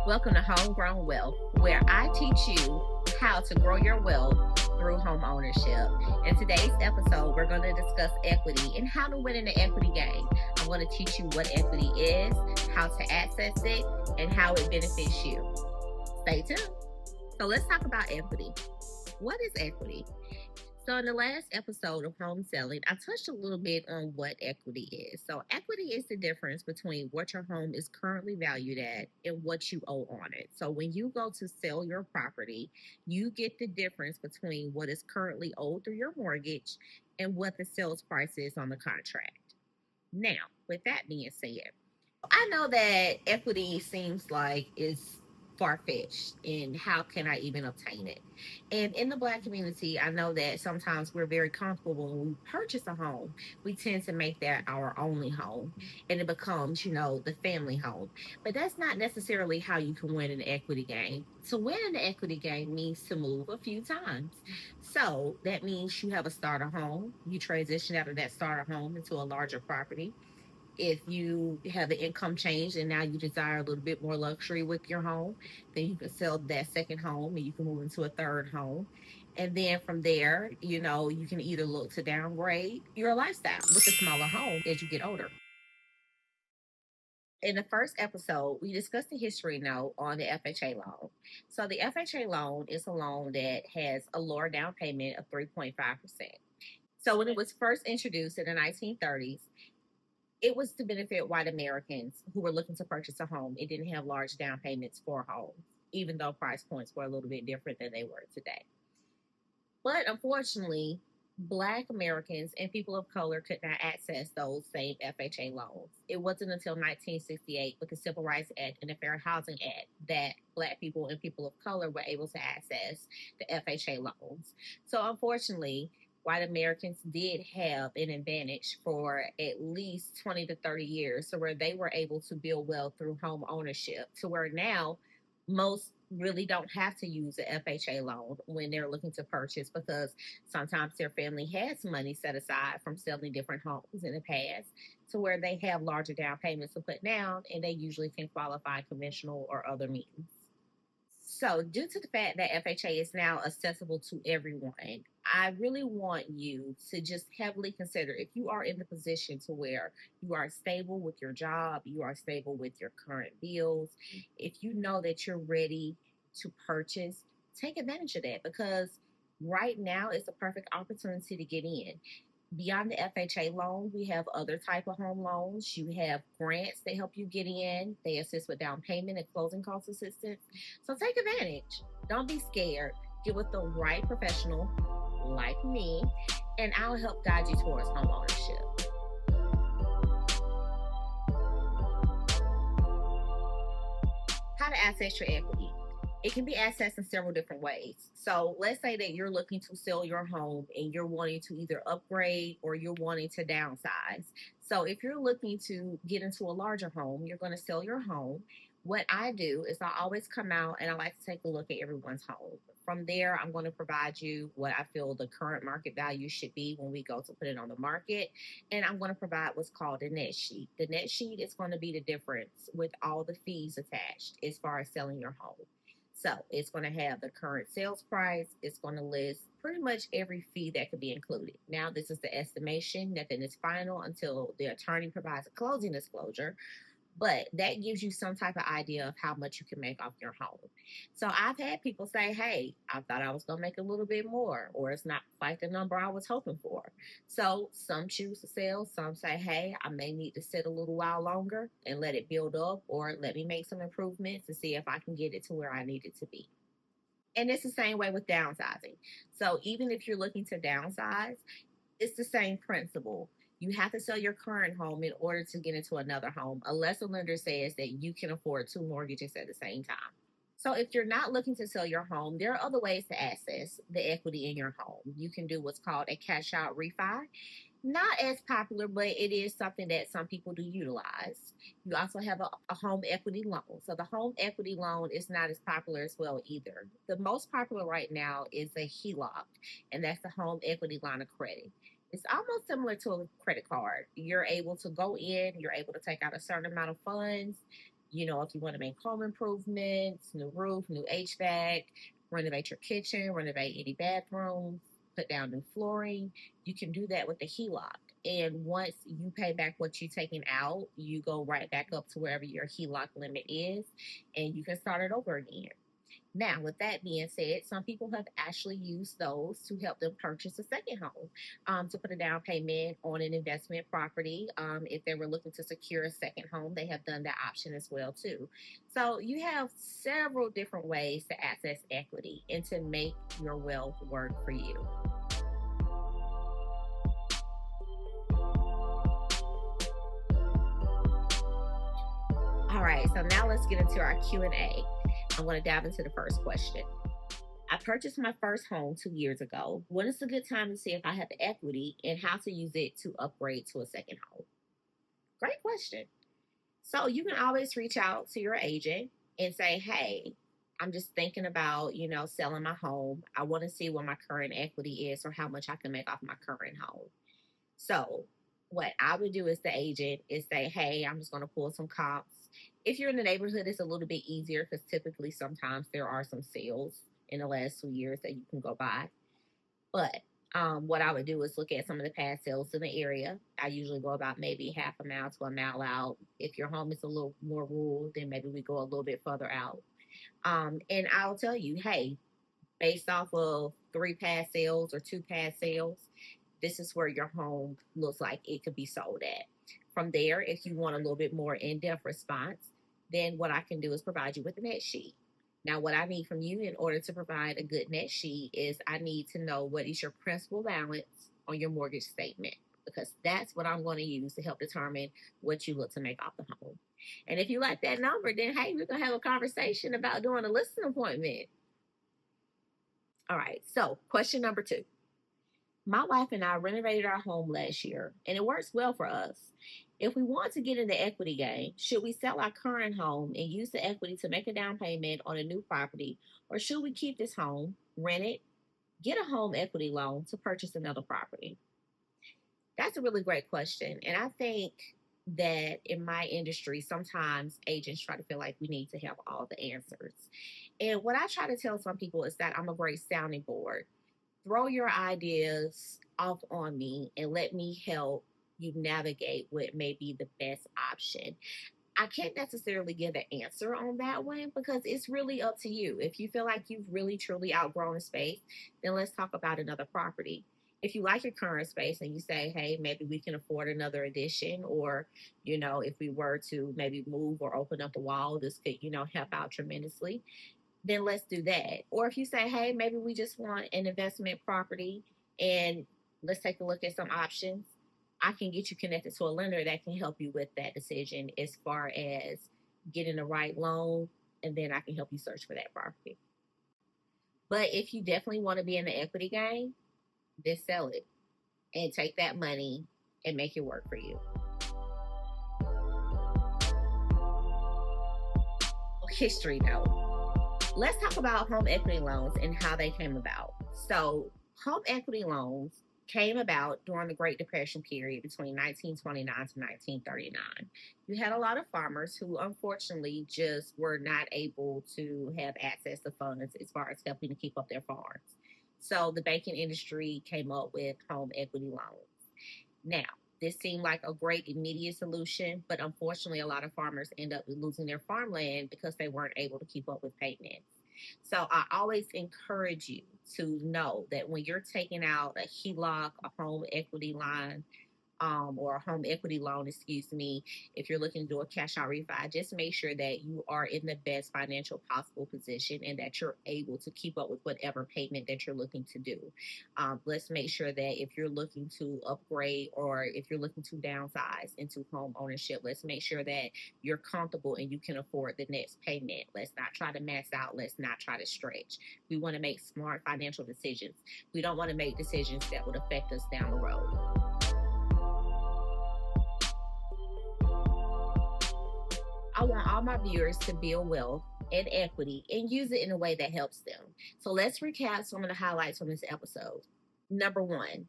Welcome to Homegrown Wealth, where I teach you how to grow your wealth through home ownership. In today's episode, we're going to discuss equity and how to win in the equity game. I'm going to teach you what equity is, how to access it, and how it benefits you. Stay tuned. So let's talk about equity. What is equity? So in the last episode of home selling, I touched a little bit on what equity is. So equity is the difference between what your home is currently valued at and what you owe on it. So when you go to sell your property, you get the difference between what is currently owed through your mortgage and what the sales price is on the contract. Now, with that being said, I know that equity seems like it's far-fetched and how can I even obtain it? And in the Black community, I know that sometimes we're very comfortable when we purchase a home. We tend to make that our only home and it becomes, the family home. But that's not necessarily how you can win an equity game. To win an equity game means to move a few times. So that means you have a starter home, you transition out of that starter home into a larger property. If you have an income change and now you desire a little bit more luxury with your home, then you can sell that second home and you can move into a third home. And then from there, you can either look to downgrade your lifestyle with a smaller home as you get older. In the first episode, we discussed the history note on the FHA loan. So the FHA loan is a loan that has a lower down payment of 3.5%. So when it was first introduced in the 1930s, it was to benefit white Americans who were looking to purchase a home. It didn't have large down payments for homes, even though price points were a little bit different than they were today. But unfortunately, Black Americans and people of color could not access those same FHA loans. It wasn't until 1968 with the Civil Rights Act and the Fair Housing Act that Black people and people of color were able to access the FHA loans. So unfortunately, white Americans did have an advantage for at least 20 to 30 years, so where they were able to build wealth through home ownership, to where now most really don't have to use an FHA loan when they're looking to purchase, because sometimes their family has money set aside from selling different homes in the past, to where they have larger down payments to put down and they usually can qualify conventional or other means. So, due to the fact that FHA is now accessible to everyone, I really want you to just heavily consider, if you are in the position to where you are stable with your job, you are stable with your current bills, if you know that you're ready to purchase, take advantage of that, because right now is the perfect opportunity to get in. Beyond the FHA loan, we have other type of home loans. You have grants that help you get in. They assist with down payment and closing cost assistance. So take advantage. Don't be scared. Get with the right professional like me, and I'll help guide you towards home ownership. How to access your equity. It can be accessed in several different ways. So let's say that you're looking to sell your home and you're wanting to either upgrade or you're wanting to downsize. So if you're looking to get into a larger home, you're going to sell your home. What I do is I always come out and I like to take a look at everyone's home. From there, I'm going to provide you what I feel the current market value should be when we go to put it on the market. And I'm going to provide what's called a net sheet. The net sheet is going to be the difference with all the fees attached as far as selling your home. So it's going to have the current sales price. It's going to list pretty much every fee that could be included. Now, this is the estimation. Nothing is final until the attorney provides a closing disclosure. But that gives you some type of idea of how much you can make off your home. So I've had people say, hey, I thought I was going to make a little bit more, or it's not quite the number I was hoping for. So some choose to sell. Some say, hey, I may need to sit a little while longer and let it build up, or let me make some improvements to see if I can get it to where I need it to be. And it's the same way with downsizing. So even if you're looking to downsize, it's the same principle. You have to sell your current home in order to get into another home, unless a lender says that you can afford two mortgages at the same time. So if you're not looking to sell your home, there are other ways to access the equity in your home. You can do what's called a cash out refi. Not as popular, but it is something that some people do utilize. You also have a home equity loan. So the home equity loan is not as popular as well either. The most popular right now is a HELOC, and that's the home equity line of credit. It's almost similar to a credit card. You're able to go in, you're able to take out a certain amount of funds, If you want to make home improvements, new roof, new HVAC, renovate your kitchen, renovate any bathrooms, put down new flooring, you can do that with the HELOC. And once you pay back what you're taking out, you go right back up to wherever your HELOC limit is, and you can start it over again. Now, with that being said, some people have actually used those to help them purchase a second home, to put a down payment on an investment property. If they were looking to secure a second home, they have done that option as well too. So you have several different ways to access equity and to make your wealth work for you. All right, so now let's get into our Q&A. I'm going to dive into the first question. I purchased my first home 2 years ago. When is a good time to see if I have equity and how to use it to upgrade to a second home? Great question. So you can always reach out to your agent and say, hey, I'm just thinking about, selling my home. I want to see what my current equity is or how much I can make off my current home. So what I would do as the agent is say, hey, I'm just going to pull some comps. If you're in the neighborhood, it's a little bit easier because typically sometimes there are some sales in the last 2 years that you can go by. But what I would do is look at some of the past sales in the area. I usually go about maybe half a mile to a mile out. If your home is a little more rural, then maybe we go a little bit further out. And I'll tell you, hey, based off of 3 past sales or 2 past sales, this is where your home looks like it could be sold at. From there, if you want a little bit more in-depth response, then what I can do is provide you with a net sheet. Now, what I need from you in order to provide a good net sheet is I need to know what is your principal balance on your mortgage statement, because that's what I'm going to use to help determine what you look to make off the home. And if you like that number, then hey, we're going to have a conversation about doing a listing appointment. All right, so question number 2. My wife and I renovated our home last year, and it works well for us. If we want to get in the equity game, should we sell our current home and use the equity to make a down payment on a new property, or should we keep this home, rent it, get a home equity loan to purchase another property? That's a really great question, and I think that in my industry, sometimes agents try to feel like we need to have all the answers. And what I try to tell some people is that I'm a great sounding board. Throw your ideas off on me and let me help you navigate what may be the best option. I can't necessarily give an answer on that one because it's really up to you. If you feel like you've really truly outgrown a space, then let's talk about another property. If you like your current space and you say, hey, maybe we can afford another addition, or, if we were to maybe move or open up a wall, this could, help out tremendously, then let's do that. Or if you say, hey, maybe we just want an investment property and let's take a look at some options, I can get you connected to a lender that can help you with that decision as far as getting the right loan, and then I can help you search for that property. But if you definitely want to be in the equity game, then sell it and take that money and make it work for you. History note. Let's talk about home equity loans and how they came about. So, home equity loans came about during the Great Depression period between 1929 to 1939. You had a lot of farmers who unfortunately just were not able to have access to funds as far as helping to keep up their farms. So the banking industry came up with home equity loans. Now, this seemed like a great immediate solution, but unfortunately, a lot of farmers end up losing their farmland because they weren't able to keep up with payments. So I always encourage you to know that when you're taking out a HELOC, a home equity line, or a home equity loan, if you're looking to do a cash out refi, just make sure that you are in the best financial possible position and that you're able to keep up with whatever payment that you're looking to do. Let's make sure that if you're looking to upgrade or if you're looking to downsize into home ownership, let's make sure that you're comfortable and you can afford the next payment. Let's not try to max out. Let's not try to stretch. We want to make smart financial decisions. We don't want to make decisions that would affect us down the road. I want all my viewers to build wealth and equity and use it in a way that helps them. So let's recap some of the highlights from this episode. Number 1,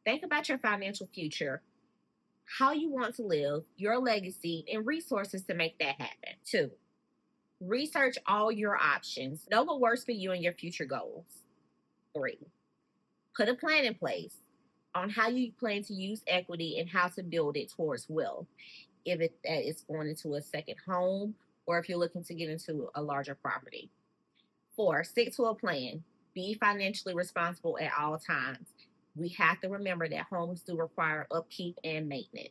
think about your financial future. how you want to live, your legacy, and resources to make that happen. 2, research all your options. Know what works for you and your future goals. 3, put a plan in place on how you plan to use equity and how to build it towards wealth. If it's going into a second home or if you're looking to get into a larger property. 4, stick to a plan. Be financially responsible at all times. We have to remember that homes do require upkeep and maintenance.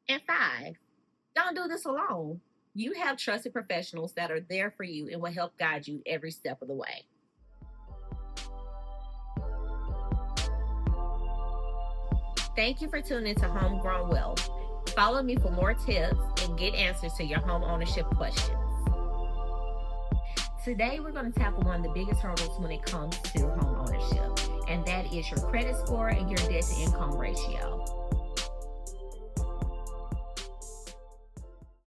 And 5, don't do this alone. You have trusted professionals that are there for you and will help guide you every step of the way. Thank you for tuning into Homegrown Wealth. Follow me for more tips and get answers to your home ownership questions. Today, we're going to tackle one of the biggest hurdles when it comes to home ownership, and that is your credit score and your debt to income ratio.